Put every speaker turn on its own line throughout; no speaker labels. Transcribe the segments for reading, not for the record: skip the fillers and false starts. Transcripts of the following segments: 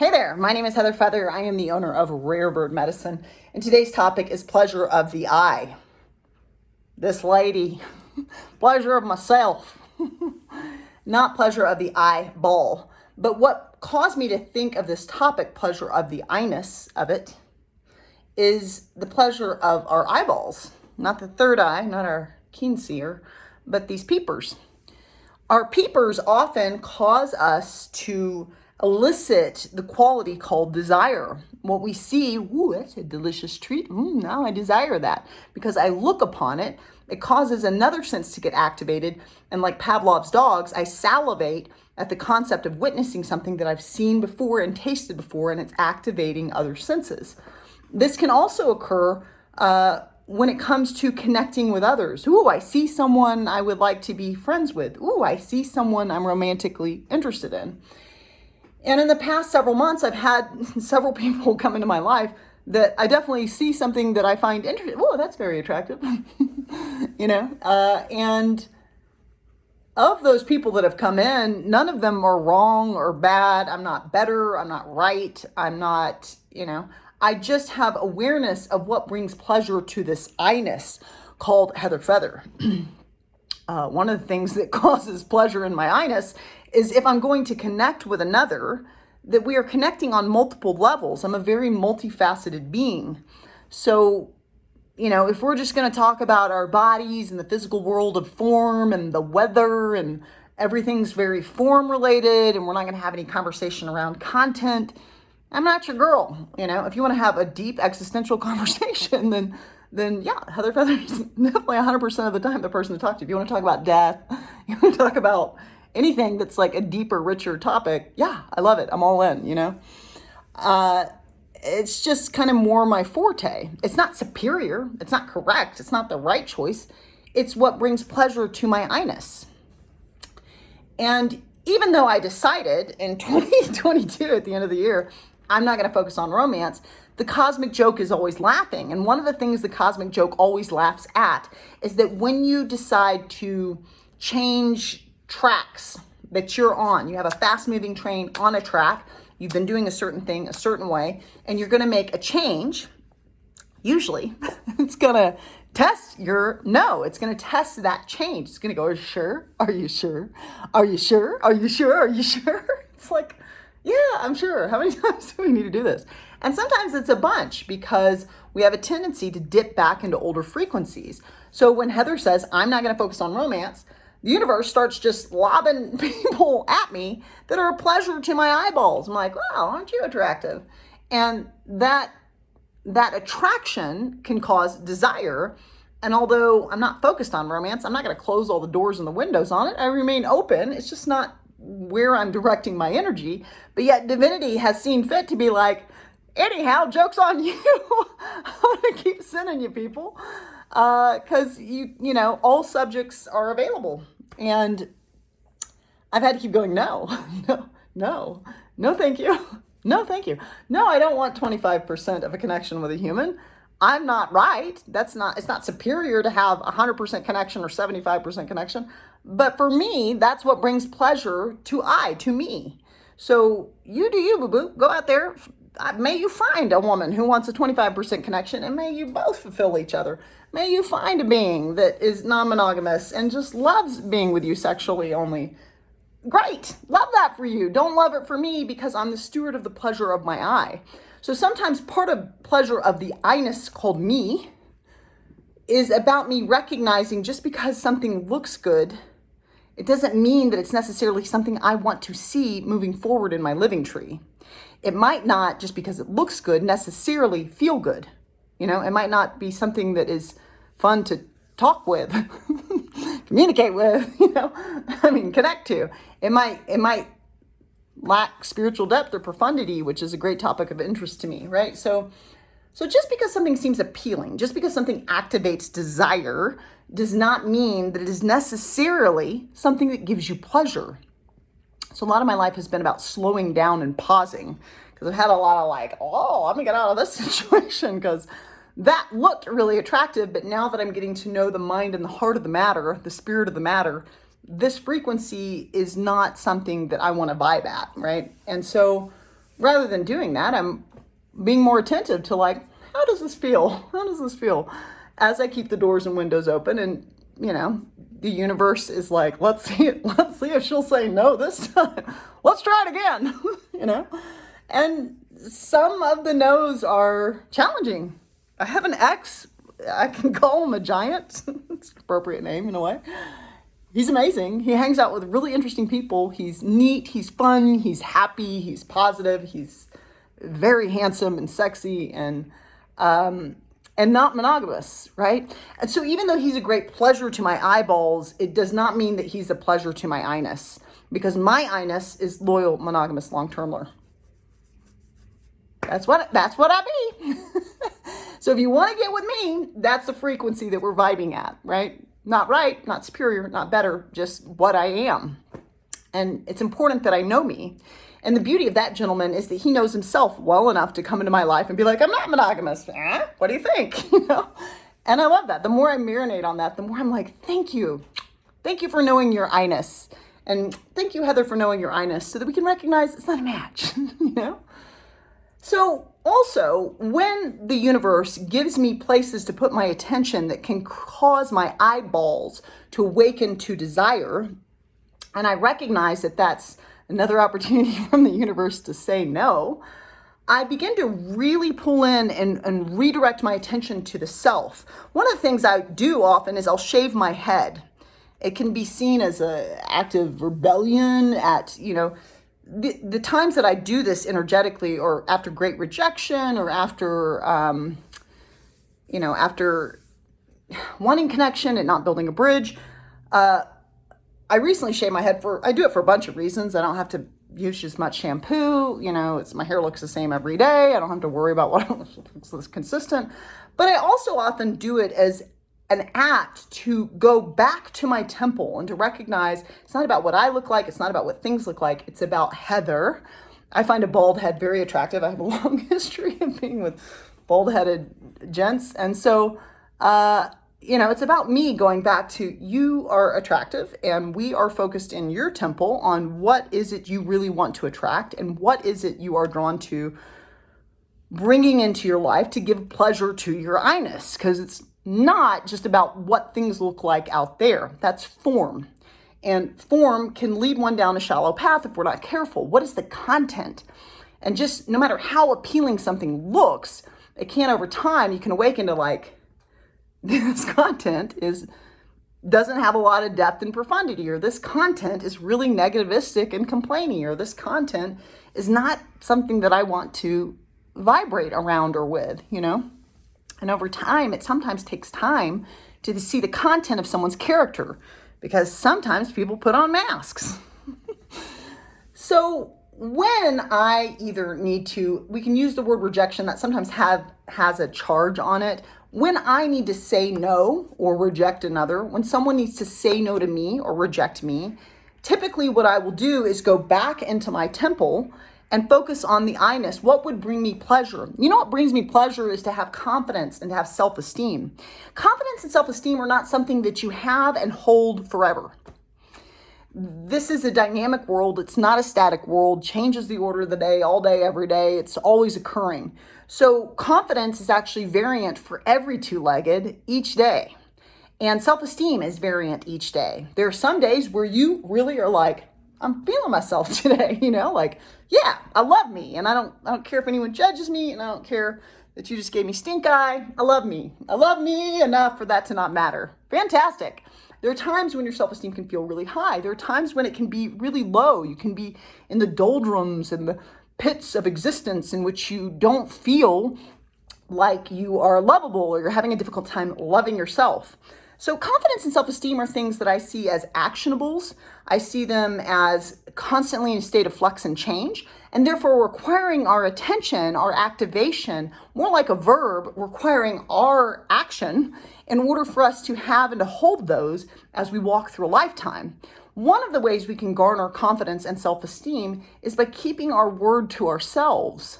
Hey there, my name is Heather Feather. I am the owner of Rare Bird Medicine, and today's topic is pleasure of the eye. This lady, pleasure of myself, not pleasure of the eyeball. But what caused me to think of this topic, pleasure of the eye-ness of it, is the pleasure of our eyeballs. Not the third eye, not our keen seer, but these peepers. Our peepers often cause us to elicit the quality called desire. What we see, ooh, that's a delicious treat. Now I desire that. Because I look upon it, it causes another sense to get activated. And like Pavlov's dogs, I salivate at the concept of witnessing something that I've seen before and tasted before, and it's activating other senses. This can also occur when it comes to connecting with others. Ooh, I see someone I would like to be friends with. Ooh, I see someone I'm romantically interested in. And in the past several months, I've had several people come into my life that I definitely see something that I find interesting. Oh, that's very attractive. And of those people that have come in, none of them are wrong or bad. I'm not better. I'm not right. I'm not, I just have awareness of what brings pleasure to this eye-ness called Heather Feather. One of the things that causes pleasure in my eye-ness is if I'm going to connect with another, that we are connecting on multiple levels. I'm a very multifaceted being. So, if we're just going to talk about our bodies and the physical world of form and the weather and everything's very form related, and we're not going to have any conversation around content, I'm not your girl. If you want to have a deep existential conversation, then yeah, Heather Feather is definitely 100% of the time the person to talk to. If you want to talk about death, you want to talk about anything that's like a deeper, richer topic, yeah, I love it. I'm all in, It's just kind of more my forte. It's not superior. It's not correct. It's not the right choice. It's what brings pleasure to my eye-ness. And even though I decided in 2022 at the end of the year, I'm not going to focus on romance, the cosmic joke is always laughing. And one of the things the cosmic joke always laughs at is that when you decide to change tracks that you're on, you have a fast moving train on a track, you've been doing a certain thing a certain way, and you're going to make a change, usually it's going to test it's going to test that change. It's going to go, are you sure? Are you sure? Are you sure? Are you sure? Are you sure? It's like, yeah, I'm sure. How many times do we need to do this? And sometimes it's a bunch because we have a tendency to dip back into older frequencies. So when Heather says, I'm not going to focus on romance, the universe starts just lobbing people at me that are a pleasure to my eyeballs. I'm like, wow, aren't you attractive? And that attraction can cause desire. And although I'm not focused on romance, I'm not going to close all the doors and the windows on it. I remain open. It's just not where I'm directing my energy. But yet divinity has seen fit to be like, anyhow, joke's on you. I'm going to keep sending you people. Because all subjects are available. And I've had to keep going, no, thank you. No, thank you. No, I don't want 25% of a connection with a human. I'm not right. It's not superior to have 100% connection or 75% connection. But for me, that's what brings pleasure to me. So you do you, boo-boo. Go out there. May you find a woman who wants a 25% connection, and may you both fulfill each other. May you find a being that is non-monogamous and just loves being with you sexually only. Great. Love that for you. Don't love it for me because I'm the steward of the pleasure of my eye. So sometimes part of pleasure of the eye-ness called me is about me recognizing just because something looks good, it doesn't mean that it's necessarily something I want to see moving forward in my living tree. It might not, just because it looks good, necessarily feel good. It might not be something that is fun to talk with, communicate with, connect to. It might lack spiritual depth or profundity, which is a great topic of interest to me, right? So just because something seems appealing, just because something activates desire, does not mean that it is necessarily something that gives you pleasure. So a lot of my life has been about slowing down and pausing because I've had a lot of let me get out of this situation because that looked really attractive. But now that I'm getting to know the mind and the heart of the matter, the spirit of the matter, this frequency is not something that I want to vibe at, right? And so rather than doing that, I'm being more attentive to like, how does this feel? How does this feel? As I keep the doors and windows open, and the universe is like, let's see if she'll say no this time. Let's try it again. And some of the no's are challenging. I have an ex, I can call him a giant. It's an appropriate name in a way. He's amazing. He hangs out with really interesting people. He's neat, he's fun, he's happy, he's positive, he's very handsome and sexy and not monogamous, right? And so even though he's a great pleasure to my eyeballs, it does not mean that he's a pleasure to my I-ness, because my I-ness is loyal, monogamous, long-termer. That's what I be. So if you want to get with me, that's the frequency that we're vibing at, right? Not right, not superior, not better, just what I am. And it's important that I know me. And the beauty of that gentleman is that he knows himself well enough to come into my life and be like, I'm not monogamous. What do you think? And I love that. The more I marinate on that, the more I'm like, thank you. Thank you for knowing your I-ness. And thank you, Heather, for knowing your I-ness so that we can recognize it's not a match, So also, when the universe gives me places to put my attention that can cause my eyeballs to awaken to desire, and I recognize that that's another opportunity from the universe to say no, I begin to really pull in and redirect my attention to the self. One of the things I do often is I'll shave my head. It can be seen as an act of rebellion at, the times that I do this energetically, or after great rejection, or after, after wanting connection and not building a bridge. I recently shaved my head I do it for a bunch of reasons. I don't have to use as much shampoo. My hair looks the same every day. I don't have to worry about what looks consistent. But I also often do it as an act to go back to my temple and to recognize it's not about what I look like. It's not about what things look like. It's about Heather. I find a bald head very attractive. I have a long history of being with bald-headed gents. And so, it's about me going back to, you are attractive and we are focused in your temple on what is it you really want to attract and what is it you are drawn to bringing into your life to give pleasure to your I-ness, because it's not just about what things look like out there. That's form. And form can lead one down a shallow path if we're not careful. What is the content? And just no matter how appealing something looks, it can over time, you can awaken to like, this content doesn't have a lot of depth and profundity, or this content is really negativistic and complaining, or this content is not something that I want to vibrate around or with, And over time, it sometimes takes time to see the content of someone's character, because sometimes people put on masks. So when I either we can use the word rejection that sometimes has a charge on it. When I need to say no or reject another, when someone needs to say no to me or reject me, typically what I will do is go back into my temple and focus on the I-ness. What would bring me pleasure? What brings me pleasure is to have confidence and to have self-esteem. Confidence and self-esteem are not something that you have and hold forever. This is a dynamic world. It's not a static world. Changes the order of the day, all day, every day. It's always occurring. So confidence is actually variant for every two-legged each day. And self-esteem is variant each day. There are some days where you really are like, I'm feeling myself today, like, yeah, I love me. And I don't care if anyone judges me, and I don't care that you just gave me stink eye. I love me. I love me enough for that to not matter. Fantastic. There are times when your self-esteem can feel really high. There are times when it can be really low. You can be in the doldrums and the pits of existence in which you don't feel like you are lovable, or you're having a difficult time loving yourself. So confidence and self-esteem are things that I see as actionables. I see them as constantly in a state of flux and change, and therefore requiring our attention, our activation, more like a verb, requiring our action in order for us to have and to hold those as we walk through a lifetime. One of the ways we can garner confidence and self-esteem is by keeping our word to ourselves.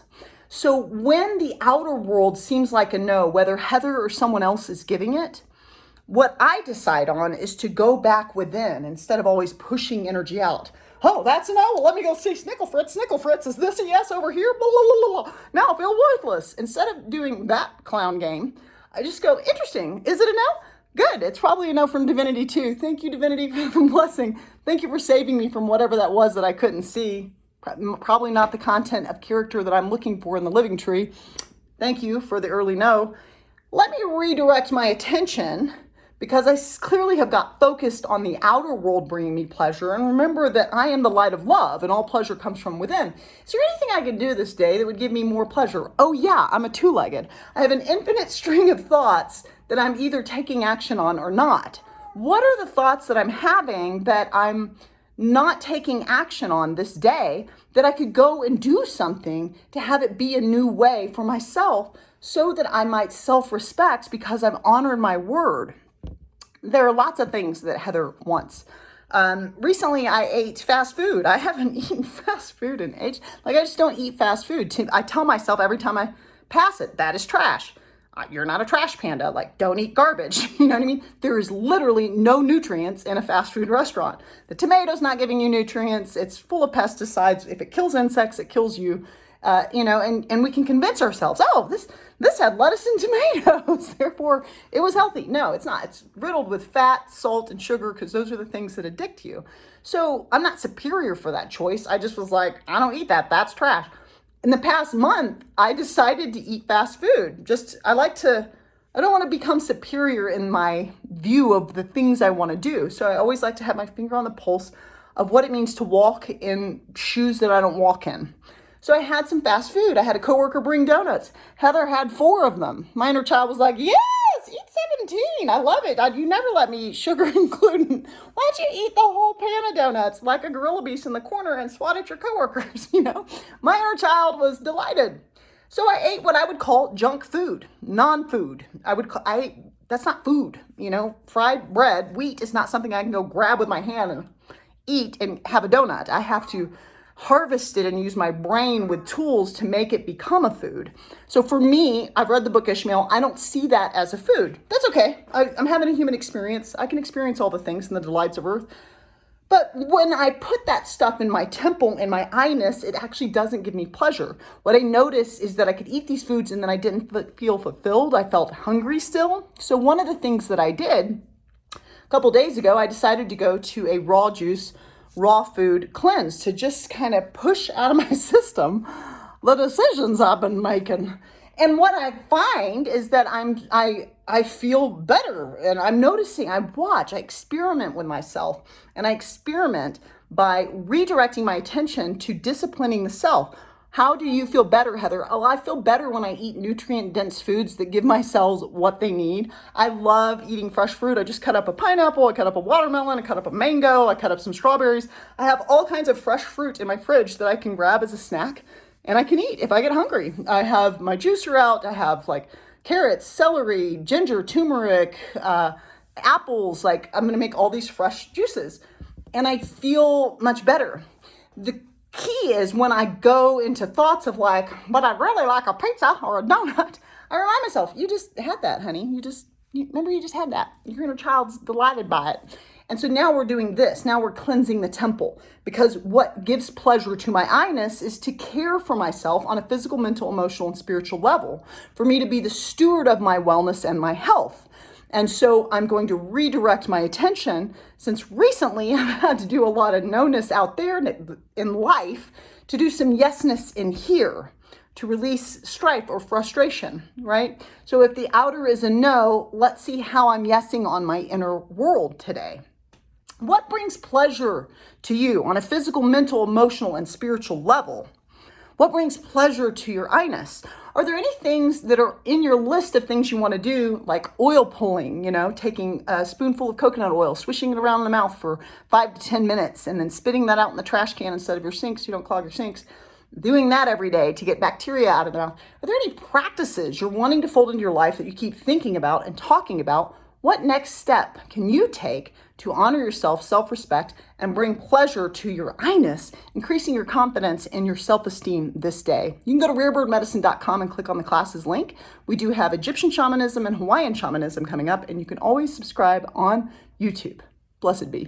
So when the outer world seems like a no, whether Heather or someone else is giving it, what I decide on is to go back within instead of always pushing energy out. Oh, that's a no. Well, let me go see Snicklefritz. Snicklefritz, is this a yes over here? Blah, blah, blah, blah. Now I feel worthless. Instead of doing that clown game, I just go, interesting. Is it a no? Good. It's probably a no from Divinity too. Thank you, Divinity, for the blessing. Thank you for saving me from whatever that was that I couldn't see. Probably not the content of character that I'm looking for in the living tree. Thank you for the early no. Let me redirect my attention, because I clearly have got focused on the outer world bringing me pleasure. And remember that I am the light of love and all pleasure comes from within. Is there anything I could do this day that would give me more pleasure? Oh yeah, I'm a two-legged. I have an infinite string of thoughts that I'm either taking action on or not. What are the thoughts that I'm having that I'm not taking action on this day that I could go and do something to have it be a new way for myself so that I might self-respect because I've honored my word? There are lots of things that Heather wants. Recently, I ate fast food. I haven't eaten fast food in age. I just don't eat fast food. I tell myself every time I pass it, that is trash. You're not a trash panda. Don't eat garbage. You know what I mean? There is literally no nutrients in a fast food restaurant. The tomato's not giving you nutrients. It's full of pesticides. If it kills insects, it kills you. And we can convince ourselves, oh, this had lettuce and tomatoes, therefore it was healthy. No, it's not. It's riddled with fat, salt, and sugar, because those are the things that addict you. So I'm not superior for that choice. I just was like, I don't eat that. That's trash. In the past month, I decided to eat fast food. I don't want to become superior in my view of the things I want to do. So I always like to have my finger on the pulse of what it means to walk in shoes that I don't walk in. So I had some fast food. I had a coworker bring donuts. Heather had 4 of them. My inner child was like, yes, eat 17. I love it. You never let me eat sugar and gluten. Why don't you eat the whole pan of donuts like a gorilla beast in the corner and swat at your coworkers? My inner child was delighted. So I ate what I would call junk food, non-food. That's not food. Fried bread, wheat is not something I can go grab with my hand and eat and have a donut. I have to harvest it and use my brain with tools to make it become a food. So for me, I've read the book Ishmael. I don't see that as a food. That's okay. I'm having a human experience. I can experience all the things and the delights of earth. But when I put that stuff in my temple, in my I-ness, it actually doesn't give me pleasure. What I noticed is that I could eat these foods and then I didn't feel fulfilled. I felt hungry still. So one of the things that I did a couple days ago, I decided to go to a raw juice, raw food cleanse to just kind of push out of my system the decisions I've been making. And what I find is that I feel better, and I'm noticing, I experiment with myself, and I experiment by redirecting my attention to disciplining the self. How do you feel better, Heather? Oh, I feel better when I eat nutrient-dense foods that give my cells what they need. I love eating fresh fruit. I just cut up a pineapple, I cut up a watermelon, I cut up a mango, I cut up some strawberries. I have all kinds of fresh fruit in my fridge that I can grab as a snack, and I can eat if I get hungry. I have my juicer out. I have carrots, celery, ginger, turmeric, apples. I'm going to make all these fresh juices, and I feel much better. The key is when I go into thoughts of but I'd really like a pizza or a donut, I remind myself, you just had that, honey. Remember you just had that. Your inner child's delighted by it. And so now we're doing this. Now we're cleansing the temple, because what gives pleasure to my I-ness is to care for myself on a physical, mental, emotional, and spiritual level, for me to be the steward of my wellness and my health. And so I'm going to redirect my attention, since recently I've had to do a lot of no-ness out there in life, to do some yes-ness in here, to release strife or frustration, right? So if the outer is a no, let's see how I'm yesing on my inner world today. What brings pleasure to you on a physical, mental, emotional, and spiritual level? What brings pleasure to your I-ness? Are there any things that are in your list of things you want to do, like oil pulling, taking a spoonful of coconut oil, swishing it around in the mouth for 5 to 10 minutes, and then spitting that out in the trash can instead of your sink so you don't clog your sinks, doing that every day to get bacteria out of the mouth? Are there any practices you're wanting to fold into your life that you keep thinking about and talking about? What next step can you take to honor yourself, self-respect, and bring pleasure to your I-ness, increasing your confidence and your self-esteem this day? You can go to rarebirdmedicine.com and click on the classes link. We do have Egyptian shamanism and Hawaiian shamanism coming up, and you can always subscribe on YouTube. Blessed be.